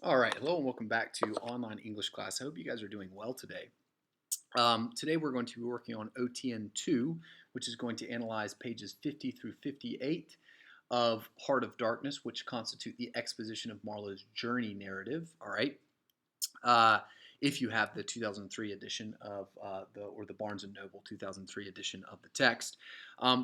All right, hello and welcome back to online English class. I hope you guys are doing well today. Today we're going to be working on OTN 2, which is going to analyze pages 50 through 58 of Heart of Darkness, which constitute the exposition of Marlow's journey narrative. All right. Uh, if you have the 2003 edition of the Barnes and Noble 2003 edition of the text.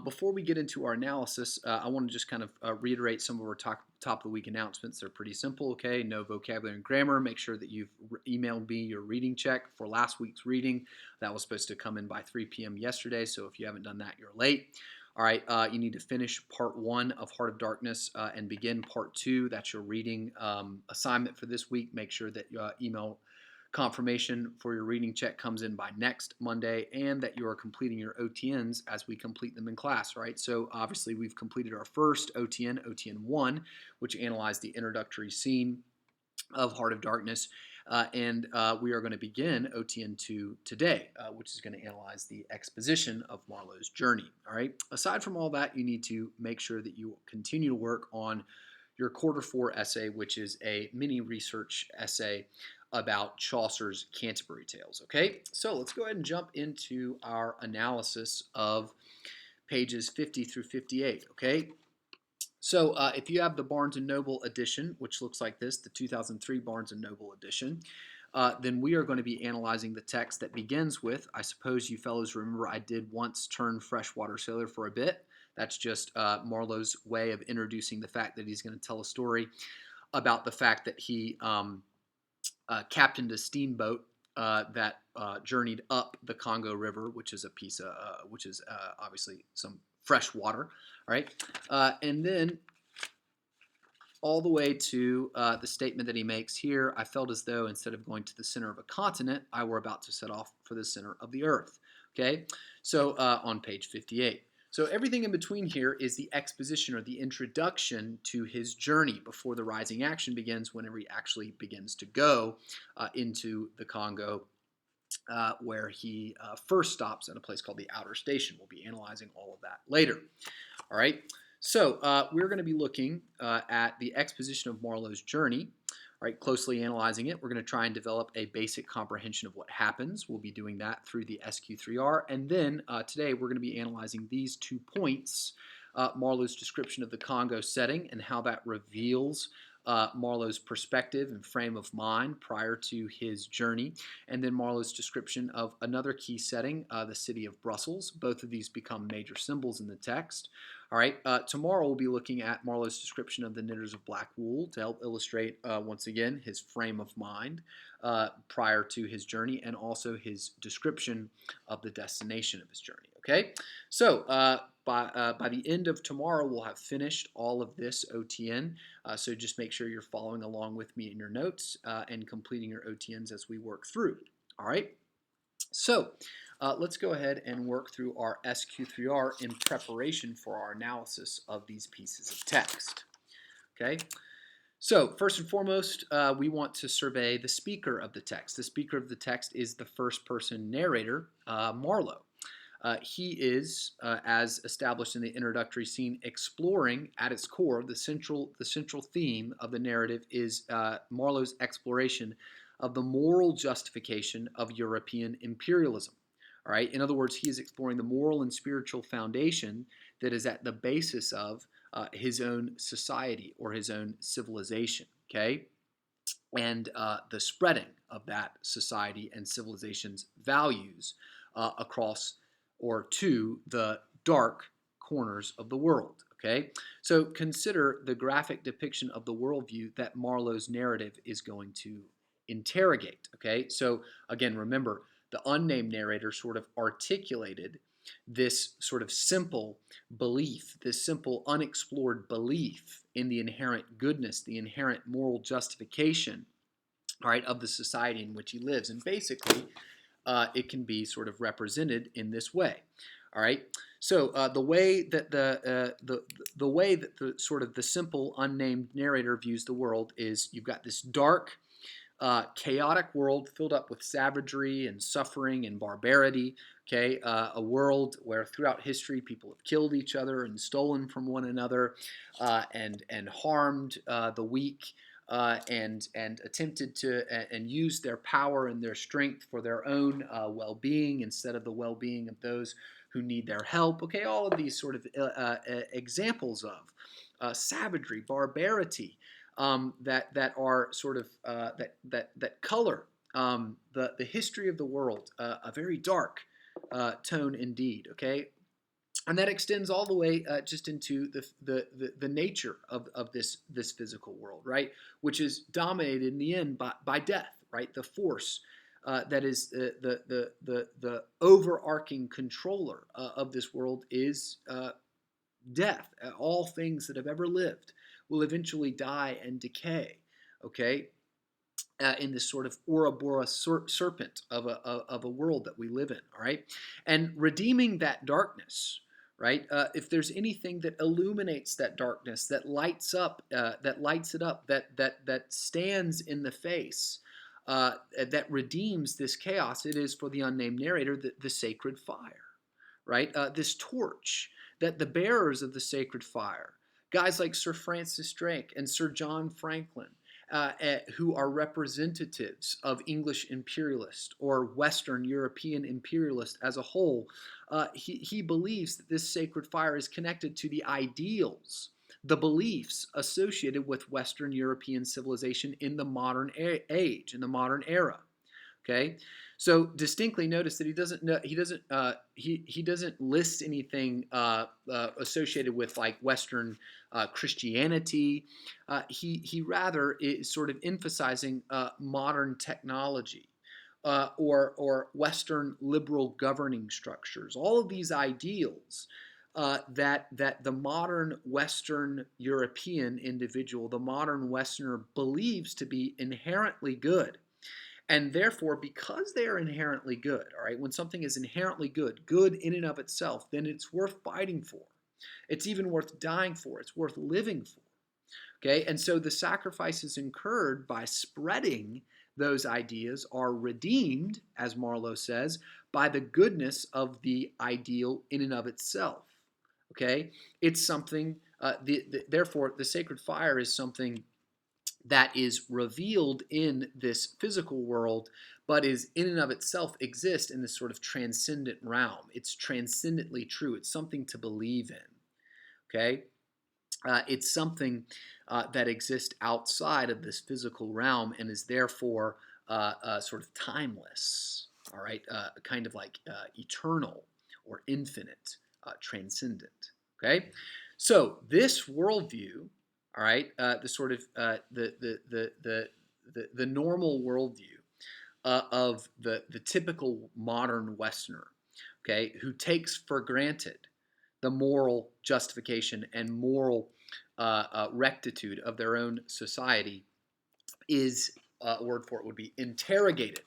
Before we get into our analysis, I want to just kind of reiterate some of our top of the week announcements. They're pretty simple. Okay, no vocabulary and grammar. Make sure that you've emailed me your reading check for last week's reading. That was supposed to come in by 3 p.m. yesterday. So if you haven't done that, you're late. All right, you need to finish part 1 of Heart of Darkness and begin part 2. That's your reading assignment for this week. Make sure that email confirmation for your reading check comes in by next Monday and that you are completing your OTNs as we complete them in class, right? So obviously we've completed our first OTN, OTN 1, which analyzed the introductory scene of Heart of Darkness. And we are going to begin OTN 2 today, which is going to analyze the exposition of Marlow's journey. All right. Aside from all that, you need to make sure that you continue to work on your quarter 4 essay, which is a mini research essay about Chaucer's Canterbury Tales. Okay, so let's go ahead and jump into our analysis of pages 50 through 58. Okay, so if you have the Barnes & Noble edition, which looks like this, the 2003 Barnes & Noble edition, then we are going to be analyzing the text that begins with, I suppose you fellows remember I did once turn freshwater sailor for a bit. That's just Marlowe's way of introducing the fact that he's going to tell a story about the fact that he captained a steamboat that journeyed up the Congo River, which is obviously some fresh water. All right, and then all the way to the statement that he makes here. I felt as though instead of going to the center of a continent, I were about to set off for the center of the earth. Okay, so on page 58. So everything in between here is the exposition or the introduction to his journey before the rising action begins, whenever he actually begins to go into the Congo, where he first stops at a place called the Outer Station. We'll be analyzing all of that later. All right. So we're going to be looking at the exposition of Marlow's journey, right, closely analyzing it. We're going to try and develop a basic comprehension of what happens. We'll be doing that through the SQ3R. And then today we're going to be analyzing these 2 points, Marlow's description of the Congo setting and how that reveals Marlow's perspective and frame of mind prior to his journey, and then Marlow's description of another key setting, the city of Brussels. Both of these become major symbols in the text. All right, tomorrow we'll be looking at Marlow's description of the knitters of black wool to help illustrate, once again, his frame of mind prior to his journey and also his description of the destination of his journey. Okay, so by the end of tomorrow, we'll have finished all of this OTN. So just make sure you're following along with me in your notes and completing your OTNs as we work through. All right. So let's go ahead and work through our SQ3R in preparation for our analysis of these pieces of text. Okay. So first and foremost, we want to survey the speaker of the text. The speaker of the text is the first person narrator, Marlow. He is, as established in the introductory scene, exploring at its core the central theme of the narrative is Marlow's exploration of the moral justification of European imperialism. All right. In other words, he is exploring the moral and spiritual foundation that is at the basis of his own society or his own civilization. Okay. And the spreading of that society and civilization's values across or to the dark corners of the world. Okay, so consider the graphic depiction of the worldview that Marlow's narrative is going to interrogate. Okay, so again, remember the unnamed narrator sort of articulated this sort of simple belief, this simple unexplored belief in the inherent goodness, the inherent moral justification, all right, of the society in which he lives, and basically it can be sort of represented in this way. All right. So the way that the way that the sort of the simple unnamed narrator views the world is you've got this dark, chaotic world filled up with savagery and suffering and barbarity. Okay, a world where throughout history people have killed each other and stolen from one another and harmed the weak. and attempted to and used their power and their strength for their own well-being instead of the well-being of those who need their help. Okay, all of these sort of examples of savagery, barbarity, that are sort of that color the history of the world, a very dark tone indeed. Okay, and that extends all the way just into the nature of this physical world, right? Which is dominated in the end by death, right? The force that is the overarching controller of this world is death. All things that have ever lived will eventually die and decay. Okay, in this sort of Ouroboros serpent of a world that we live in, all right? And redeeming that darkness, right? If there's anything that illuminates that darkness, that lights it up, that stands in the face, that redeems this chaos, it is for the unnamed narrator the sacred fire, right? This torch that the bearers of the sacred fire, guys like Sir Francis Drake and Sir John Franklin, who are representatives of English imperialist or Western European imperialist as a whole, he believes that this sacred fire is connected to the ideals, the beliefs associated with Western European civilization in the modern age, in the modern era. Okay, so distinctly notice that he doesn't list anything associated with like Western Christianity. He rather is sort of emphasizing modern technology. Or Western liberal governing structures, all of these ideals that the modern Western European individual, the modern Westerner, believes to be inherently good. And therefore, because they are inherently good, all right, when something is inherently good, good in and of itself, then it's worth fighting for. It's even worth dying for. It's worth living for. Okay, and so the sacrifices incurred by spreading those ideas are redeemed, as Marlow says, by the goodness of the ideal in and of itself. Okay, it's something, therefore, the sacred fire is something that is revealed in this physical world, but is in and of itself exists in this sort of transcendent realm. It's transcendently true. It's something to believe in. Okay, it's something that exists outside of this physical realm and is therefore sort of timeless. All right, kind of like eternal or infinite, transcendent. Okay, so this worldview, all right, the sort of the normal worldview of the typical modern Westerner, okay, who takes for granted the moral justification and moral rectitude of their own society, is a word for it would be interrogated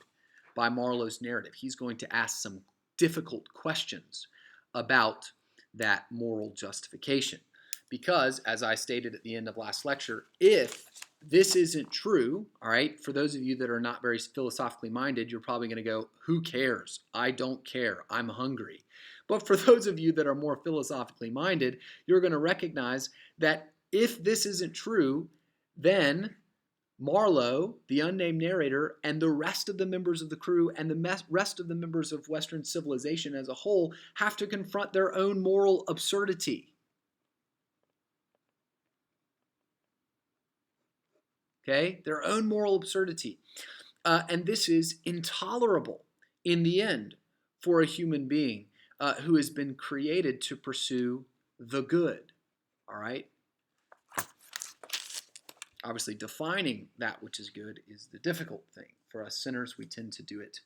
by Marlow's narrative. He's going to ask some difficult questions about that moral justification. Because, as I stated at the end of last lecture, if this isn't true, all right, for those of you that are not very philosophically minded, you're probably going to go, who cares? I don't care. I'm hungry. But for those of you that are more philosophically minded, you're going to recognize that if this isn't true, then Marlow, the unnamed narrator, and the rest of the members of the crew and the rest of the members of Western civilization as a whole have to confront their own moral absurdity. Okay, their own moral absurdity. And this is intolerable in the end for a human being who has been created to pursue the good. All right? Obviously, defining that which is good is the difficult thing. For us sinners, we tend to do it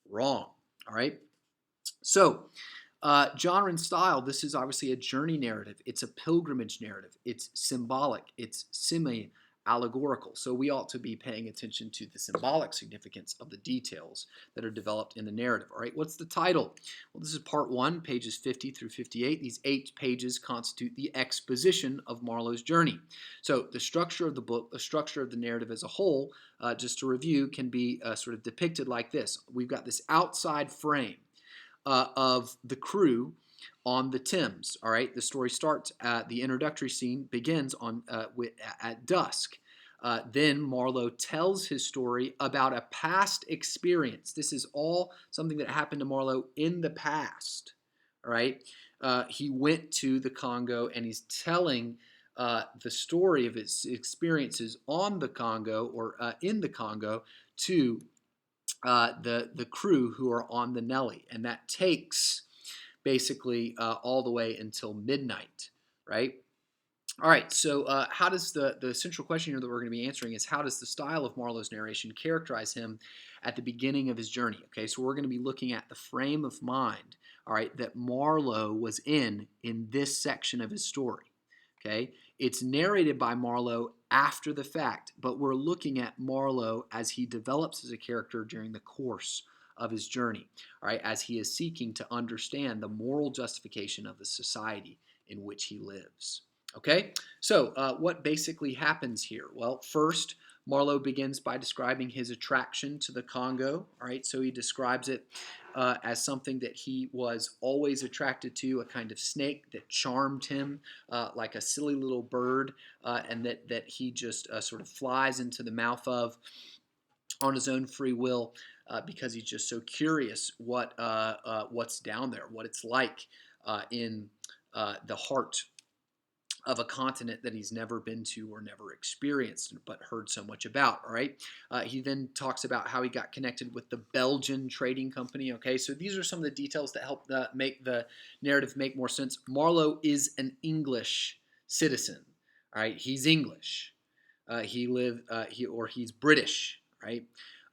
wrong. All right? So, genre and style, this is obviously a journey narrative. It's a pilgrimage narrative. It's symbolic. It's semi-allegorical. So we ought to be paying attention to the symbolic significance of the details that are developed in the narrative. All right, what's the title? Well, this is part 1, pages 50 through 58. These 8 pages constitute the exposition of Marlow's journey. So the structure of the book, the structure of the narrative as a whole, just to review, can be sort of depicted like this. We've got this outside frame of the crew on the Thames. All right, the story starts at the introductory scene begins at dusk. Then Marlow tells his story about a past experience. This is all something that happened to Marlow in the past. All right. He went to the Congo and he's telling the story of his experiences on the Congo or in the Congo to the crew who are on the Nelly. And that takes basically all the way until midnight, right? All right, so how does the central question here that we're going to be answering is how does the style of Marlow's narration characterize him at the beginning of his journey? Okay, so we're going to be looking at the frame of mind, all right, that Marlow was in this section of his story. Okay, it's narrated by Marlow after the fact, but we're looking at Marlow as he develops as a character during the course of his journey, all right, as he is seeking to understand the moral justification of the society in which he lives. Okay, so what basically happens here? Well, first, Marlow begins by describing his attraction to the Congo. All right, so he describes it as something that he was always attracted to, a kind of snake that charmed him like a silly little bird, and that he just sort of flies into the mouth of on his own free will because he's just so curious what's down there, what it's like in the heart of a continent that he's never been to or never experienced, but heard so much about. All right. He then talks about how he got connected with the Belgian trading company. Okay. So these are some of the details that help make the narrative make more sense. Marlow is an English citizen. All right. He's English. He's British. Right.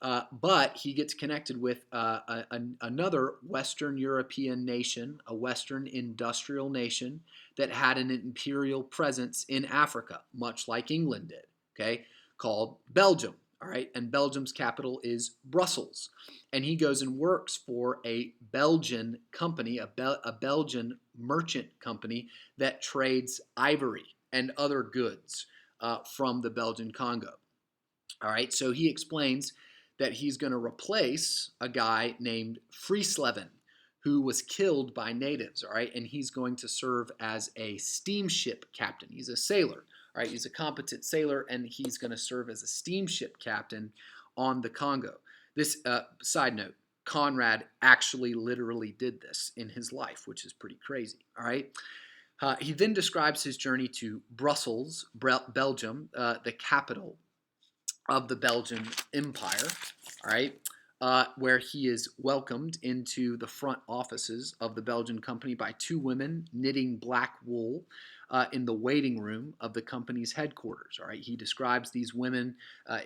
But he gets connected with another Western European nation, a Western industrial nation that had an imperial presence in Africa, much like England did, okay, called Belgium, all right? And Belgium's capital is Brussels. And he goes and works for a Belgian company, a Belgian merchant company that trades ivory and other goods from the Belgian Congo. All right, so he explains that he's going to replace a guy named Friesleven, who was killed by natives, all right? And he's going to serve as a steamship captain. He's a sailor, all right? He's a competent sailor, and he's going to serve as a steamship captain on the Congo. This, side note, Conrad actually literally did this in his life, which is pretty crazy, all right? He then describes his journey to Brussels, Belgium, the capital of the Belgian Empire, all right, where he is welcomed into the front offices of the Belgian company by two women knitting black wool in the waiting room of the company's headquarters. All right, he describes these women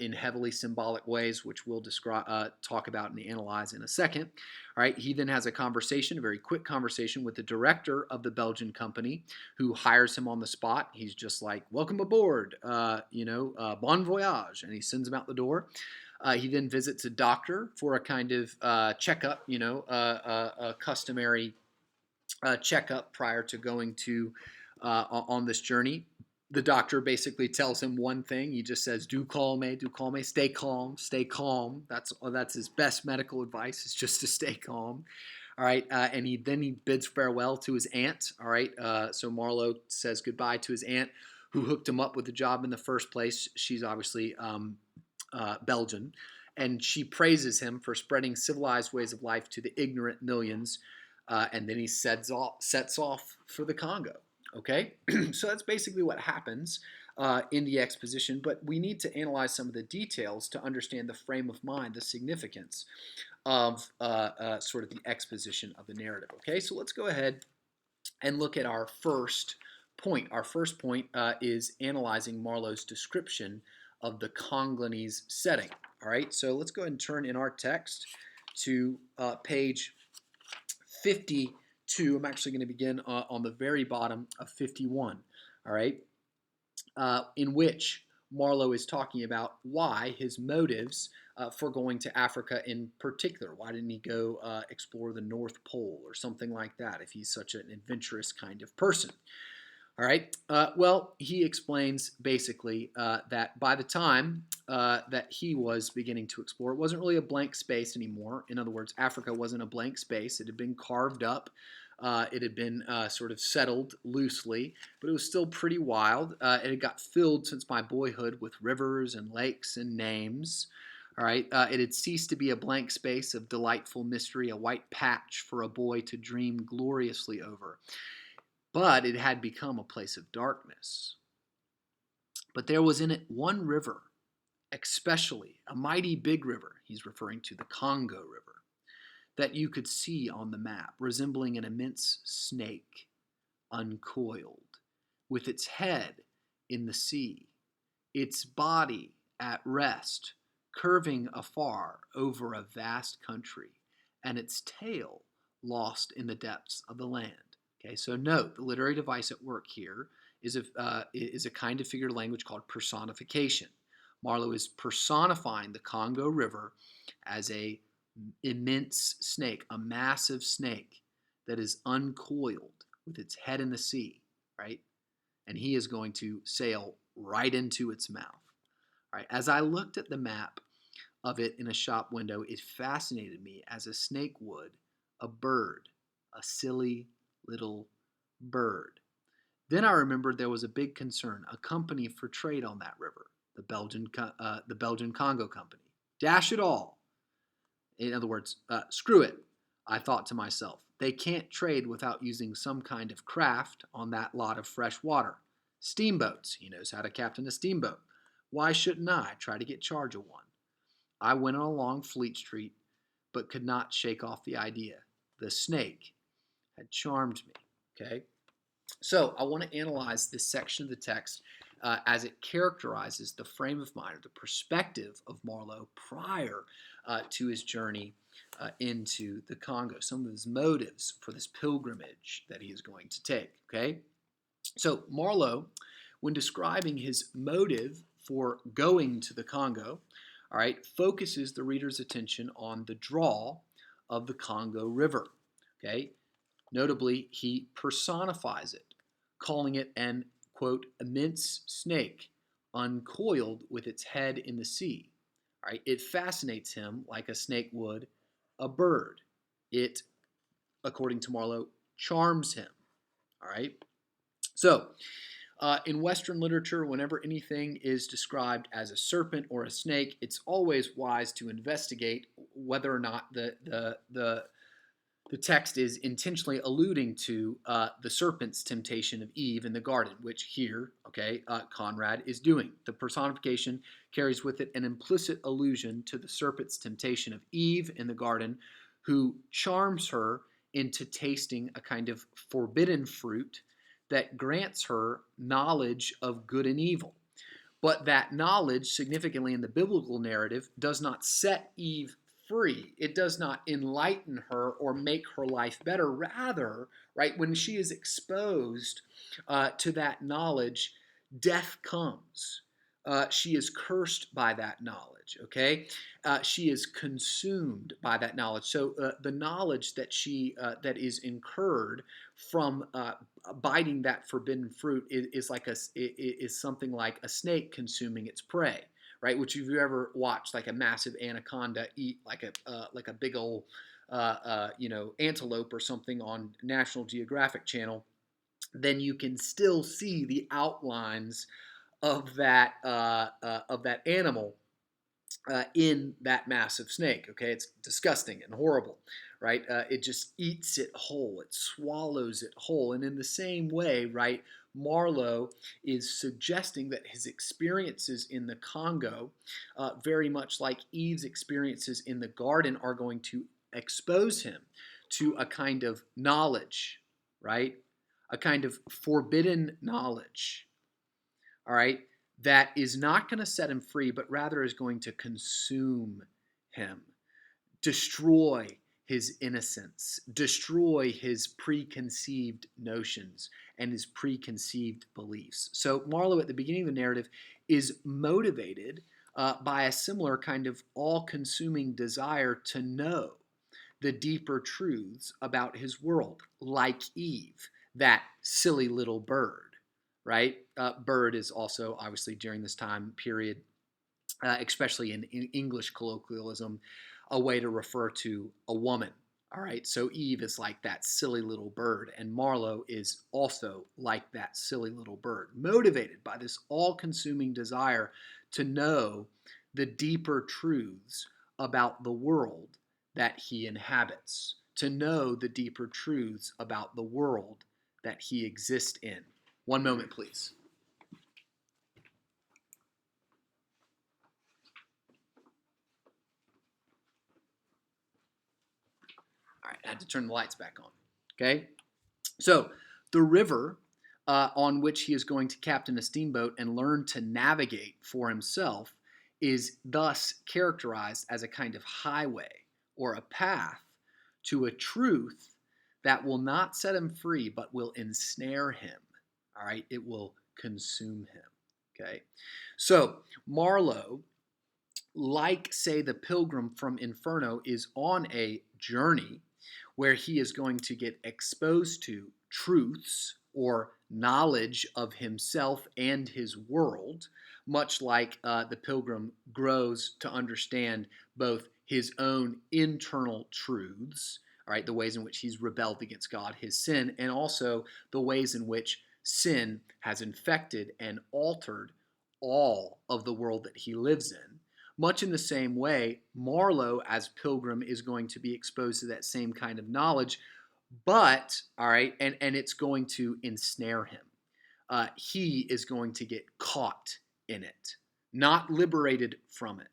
in heavily symbolic ways, which we'll talk about and analyze in a second. All right, he then has a conversation, a very quick conversation with the director of the Belgian company, who hires him on the spot. He's just like, "Welcome aboard, bon voyage," and he sends him out the door. He then visits a doctor for a kind of checkup, a customary checkup prior to going to on this journey. The doctor basically tells him one thing. He just says, do calme, stay calm, stay calm. That's his best medical advice, is just to stay calm. All right, and he bids farewell to his aunt. All right, so Marlow says goodbye to his aunt, who hooked him up with the job in the first place. She's obviously Belgian, and she praises him for spreading civilized ways of life to the ignorant millions, and then he sets off for the Congo. Okay, so that's basically what happens in the exposition, but we need to analyze some of the details to understand the frame of mind, the significance of sort of the exposition of the narrative. Okay, so let's go ahead and look at our first point. Our first point is analyzing Marlow's description of the Congolese setting. All right, so let's go ahead and turn in our text to page 52. I'm actually going to begin on the very bottom of 51. All right, in which Marlow is talking about why his motives for going to Africa in particular. Why didn't he go explore the North Pole or something like that if he's such an adventurous kind of person? All right. Well, he explains basically that by the time that he was beginning to explore, it wasn't really a blank space anymore. In other words, Africa wasn't a blank space. It had been carved up It had been sort of settled loosely, but it was still pretty wild. It had got filled since my boyhood with rivers and lakes and names. All right. It had ceased to be a blank space of delightful mystery, a white patch for a boy to dream gloriously over. But it had become a place of darkness. But there was in it one river, especially a mighty big river. He's referring to the Congo River, that you could see on the map, resembling an immense snake, uncoiled, with its head in the sea, its body at rest, curving afar over a vast country, and its tail lost in the depths of the land. Okay, so note the literary device at work here is a kind of figurative language called personification. Marlow is personifying the Congo River as a immense snake, a massive snake that is uncoiled with its head in the sea, right? And he is going to sail right into its mouth. All right. As I looked at the map of it in a shop window, it fascinated me as a snake would a bird, a silly little bird. Then I remembered there was a big concern, a company for trade on that river, the Belgian Congo Company. Dash it all. In other words, screw it, I thought to myself. They can't trade without using some kind of craft on that lot of fresh water. Steamboats. He knows how to captain a steamboat. Why shouldn't I try to get charge of one? I went along Fleet Street, but could not shake off the idea. The snake had charmed me. Okay? So I want to analyze this section of the text as it characterizes the frame of mind or the perspective of Marlow prior to his journey into the Congo, some of his motives for this pilgrimage that he is going to take. Okay, so Marlow, when describing his motive for going to the Congo, all right, focuses the reader's attention on the draw of the Congo River. Okay, notably, he personifies it, calling it an, quote, immense snake, uncoiled with its head in the sea. All right, it fascinates him like a snake would a bird. It, according to Marlow, charms him. All right. So, in Western literature, whenever anything is described as a serpent or a snake, it's always wise to investigate whether or not the text is intentionally alluding to the serpent's temptation of Eve in the garden, which here, okay, Conrad is doing. The personification carries with it an implicit allusion to the serpent's temptation of Eve in the garden, who charms her into tasting a kind of forbidden fruit that grants her knowledge of good and evil. But that knowledge, significantly in the biblical narrative, does not set Eve free. It does not enlighten her or make her life better. Rather, right, when she is exposed to that knowledge, death comes. She is cursed by that knowledge, okay? She is consumed by that knowledge. So the knowledge that that is incurred from biting that forbidden fruit is something like a snake consuming its prey, right? Which if you ever watched like a massive anaconda eat like a big old antelope or something on National Geographic Channel, then you can still see the outlines of that animal in that massive snake. Okay, it's disgusting and horrible, right? It just eats it whole. It swallows it whole. And in the same way, right, Marlow is suggesting that his experiences in the Congo, very much like Eve's experiences in the garden, are going to expose him to a kind of knowledge, right? A kind of forbidden knowledge, all right, that is not going to set him free, but rather is going to consume him, destroy his innocence, destroy his preconceived notions and his preconceived beliefs. So Marlow, at the beginning of the narrative, is motivated by a similar kind of all-consuming desire to know the deeper truths about his world, like Eve, that silly little bird. Right? Bird is also obviously during this time period, especially in English colloquialism, a way to refer to a woman. All right, so Eve is like that silly little bird, and Marlow is also like that silly little bird, motivated by this all consuming desire to know the deeper truths about the world that he inhabits, to know the deeper truths about the world that he exists in. One moment, please. All right, I had to turn the lights back on. Okay, so the river on which he is going to captain a steamboat and learn to navigate for himself is thus characterized as a kind of highway or a path to a truth that will not set him free but will ensnare him. All right, it will consume him. Okay, so Marlow, like, say, the pilgrim from Inferno, is on a journey where he is going to get exposed to truths or knowledge of himself and his world, much like the pilgrim grows to understand both his own internal truths, all right, the ways in which he's rebelled against God, his sin, and also the ways in which sin has infected and altered all of the world that he lives in. Much in the same way, Marlow, as pilgrim, is going to be exposed to that same kind of knowledge, but, all right, and it's going to ensnare him. He is going to get caught in it, not liberated from it,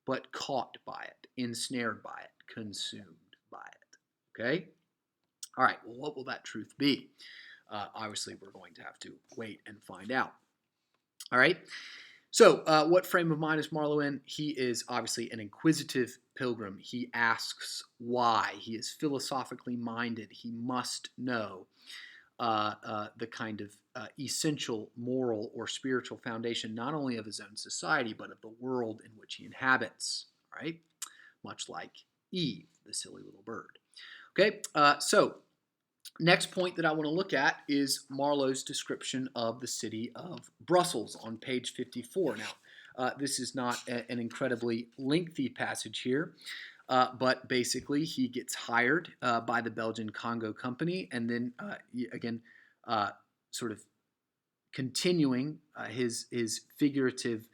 but caught by it, ensnared by it, consumed by it. Okay? All right, well, what will that truth be? Obviously, we're going to have to wait and find out. All right? So, what frame of mind is Marlow in? He is obviously an inquisitive pilgrim. He asks why. He is philosophically minded. He must know the kind of essential moral or spiritual foundation, not only of his own society, but of the world in which he inhabits, right? Much like Eve, the silly little bird. Okay, so next point that I want to look at is Marlow's description of the city of Brussels on page 54. Now, this is not an incredibly lengthy passage here, but basically he gets hired by the Belgian Congo company, and then again, sort of continuing his figurative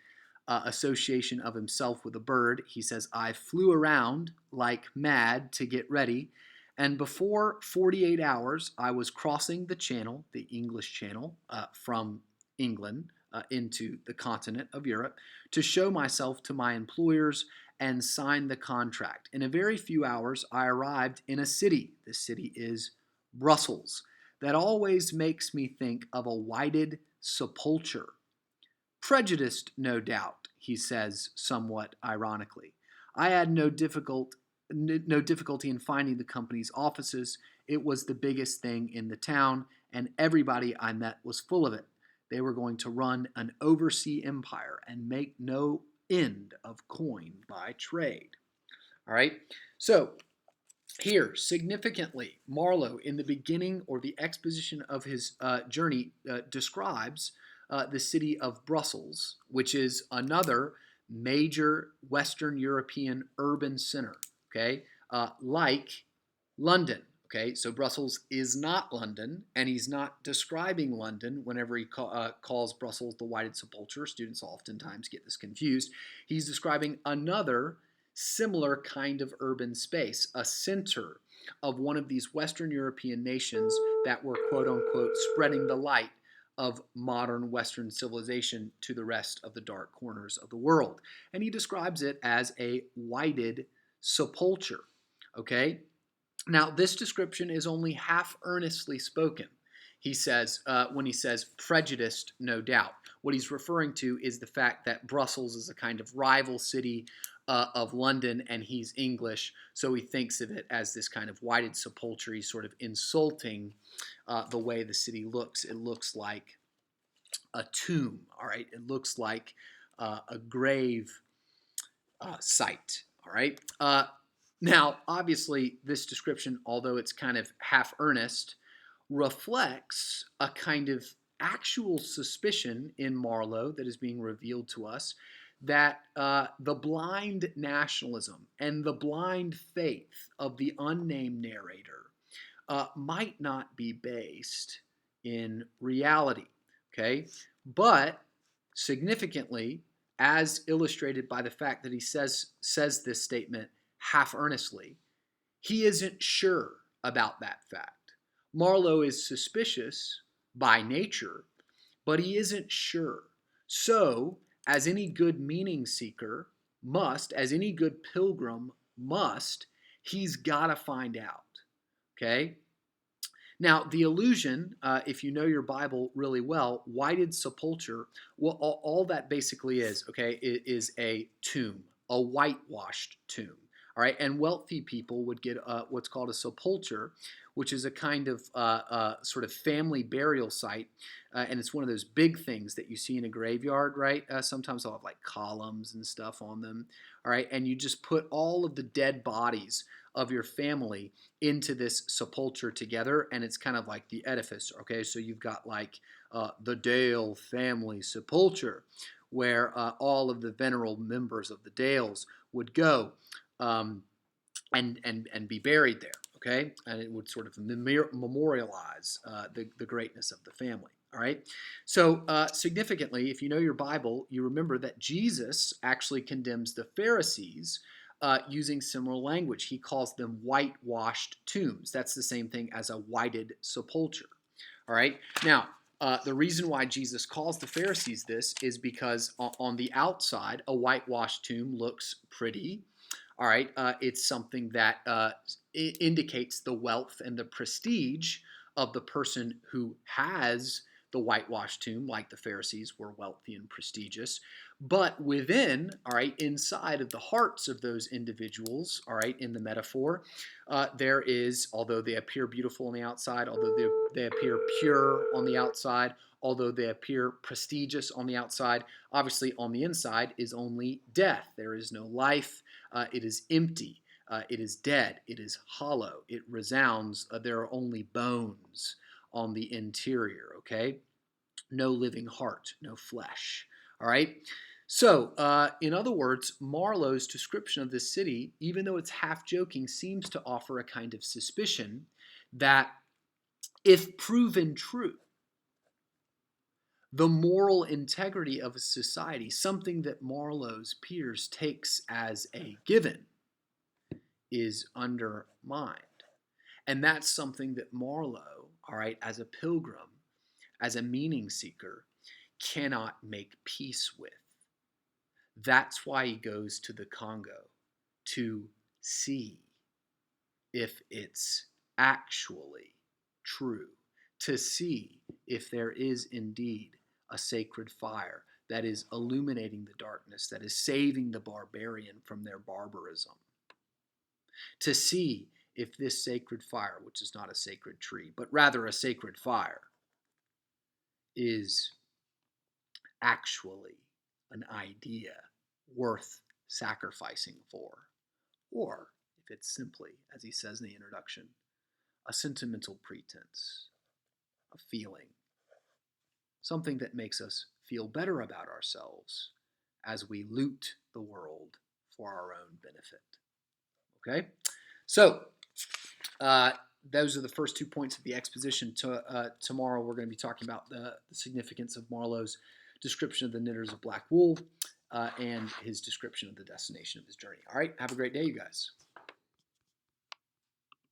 association of himself with a bird. He says, "I flew around like mad to get ready. And before 48 hours, I was crossing the channel, the English Channel, from England into the continent of Europe to show myself to my employers and sign the contract. In a very few hours, I arrived in a city. The city is Brussels. That always makes me think of a whited sepulchre. Prejudiced, no doubt," he says somewhat ironically. "I had no difficulty in finding the company's offices. It was the biggest thing in the town, and everybody I met was full of it. They were going to run an oversea empire and make no end of coin by trade." All right, so here, significantly, Marlow, in the beginning or the exposition of his journey, describes the city of Brussels, which is another major Western European urban center, okay, like London. Okay, so Brussels is not London, and he's not describing London whenever he calls Brussels the whited sepulchre. Students oftentimes get this confused. He's describing another similar kind of urban space, a center of one of these Western European nations that were, quote unquote, spreading the light of modern Western civilization to the rest of the dark corners of the world. And he describes it as a whited sepulchre. Okay? Now, this description is only half earnestly spoken. He says, when he says prejudiced, no doubt. What he's referring to is the fact that Brussels is a kind of rival city of London, and he's English, so he thinks of it as this kind of whited sepulchre, sort of insulting the way the city looks. It looks like a tomb, all right? It looks like a grave site, all right? Now, obviously, this description, although it's kind of half earnest, reflects a kind of actual suspicion in Marlow that is being revealed to us that the blind nationalism and the blind faith of the unnamed narrator might not be based in reality, okay? But significantly, as illustrated by the fact that he says this statement half earnestly, he isn't sure about that fact. Marlow is suspicious by nature, but he isn't sure. So, as any good meaning seeker must, as any good pilgrim must, he's got to find out. Okay? Now, the illusion, if you know your Bible really well, whited sepulture, well, all that basically is, okay, is a tomb, a whitewashed tomb. All right, and wealthy people would get what's called a sepulture, which is a kind of sort of family burial site, and it's one of those big things that you see in a graveyard, right? Sometimes they'll have like columns and stuff on them. All right, and you just put all of the dead bodies of your family into this sepulture together, and it's kind of like the edifice. Okay, so you've got like the Dale family sepulture, where all of the venerable members of the Dales would go and be buried there. Okay, and it would sort of memorialize the greatness of the family. All right. So significantly, if you know your Bible, you remember that Jesus actually condemns the Pharisees using similar language. He calls them whitewashed tombs. That's the same thing as a whited sepulture. All right. Now, the reason why Jesus calls the Pharisees this is because on the outside, a whitewashed tomb looks pretty. All right. It's something that indicates the wealth and the prestige of the person who has the whitewashed tomb, like the Pharisees were wealthy and prestigious. But within, all right, inside of the hearts of those individuals, all right, in the metaphor, there is, although they appear beautiful on the outside, although they appear pure on the outside, although they appear prestigious on the outside, obviously on the inside is only death. There is no life. It is empty. It is dead. It is hollow. It resounds. There are only bones on the interior, okay? No living heart, no flesh, all right? So, in other words, Marlow's description of this city, even though it's half joking, seems to offer a kind of suspicion that if proven true, the moral integrity of a society, something that Marlow's peers takes as a given, is undermined. And that's something that Marlow, all right, as a pilgrim, as a meaning seeker, cannot make peace with. That's why he goes to the Congo, to see if it's actually true, to see if there is indeed a sacred fire that is illuminating the darkness, that is saving the barbarian from their barbarism, to see if this sacred fire, which is not a sacred tree, but rather a sacred fire, is actually an idea worth sacrificing for, or if it's simply, as he says in the introduction, a sentimental pretense, a feeling, something that makes us feel better about ourselves as we loot the world for our own benefit. Okay? So, those are the first 2 points of the exposition. Tomorrow we're going to be talking about the significance of Marlow's description of the knitters of black wool and his description of the destination of his journey. All right, have a great day, you guys.